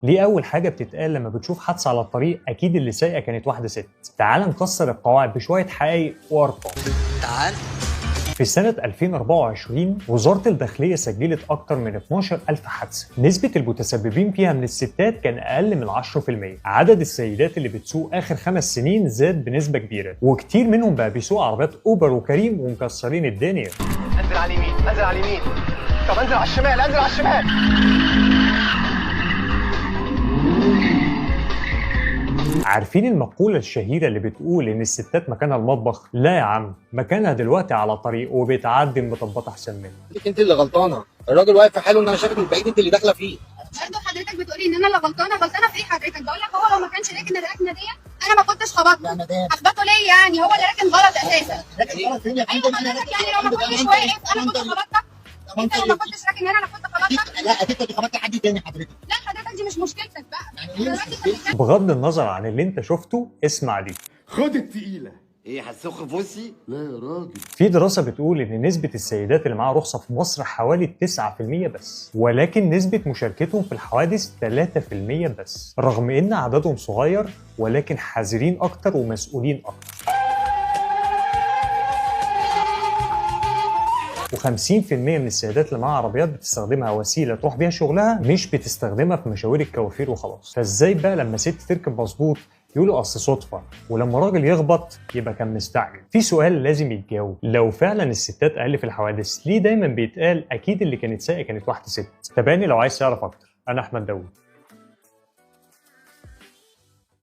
ليه اول حاجه بتتقال لما بتشوف حادثه على الطريق اكيد اللي سايقه كانت واحده ست. تعال نكسر القواعد بشويه حقائق وارقام. تعال. في سنة 2024 وزارة الداخلية سجلت أكتر من 12,000 حادثة، نسبة المتسببين فيها من الستات كان أقل من 10%، عدد السيدات اللي بتسوق آخر 5 سنين زاد بنسبة كبيرة، وكتير منهم بقى بيسوق عربيات أوبر وكريم ومكسرين الدنيا. انزل على اليمين، انزل على اليمين، طب انزل على الشمال، انزل على الشمال. عارفين المقولة الشهيرة اللي بتقول إن الستات مكانها المطبخ؟ لا يا عم، مكانها دلوقتي على طريق وبتعدي مطبات أحسن منه. انت اللي غلطانه، الراجل واقف في حاله ان انا شايفك من بعيد، انت اللي داخله فيه. برضه حضرتك بتقولي ان انا اللي غلطانه في ايه حضرتك؟ بقول لك هو لو ما كانش راكن الركنه دي انا ما كنتش خبطته. لا مدام، اخبطه ليه يعني؟ هو اللي راكن غلط اساسا. راكن غلط فين يا ايوه فندم؟ حضرتك يعني لو ما كنتش واقف انا كنت خبطتك. انت لو ما كنتش راكن هنا انا كنت خبطتك. لا اكيد كنت خبطت حد تاني حضرتك. لا حضرتك دي مش مشكلتك بقى. يعني ايه مش مشكلتي؟ بغض النظر عن اللي أنت شفته اسمع دي. خد التقيلة. ايه هتسخ فوسي؟ لا يا راجل. في دراسة بتقول إن نسبة السيدات اللي معاها رخصة في مصر حوالي 9% بس، ولكن نسبة مشاركتهم في الحوادث 3% بس، رغم إن عددهم صغير ولكن حذرين أكتر ومسؤولين أكتر. و50% من السيدات اللي معاها عربيات بتستخدمها وسيله تروح بيها شغلها، مش بتستخدمها في مشاوير الكوافير وخلاص. فازاي بقى لما ست تركب مظبوط يقولوا اصل صدفه، ولما راجل يخبط يبقى كان مستعجل؟ في سؤال لازم يتجاوب، لو فعلا الستات اقل في الحوادث ليه دايما بيتقال اكيد اللي كانت سايقه كانت واحده ست؟ تابعني لو عايز تعرف اكتر. انا احمد داوود.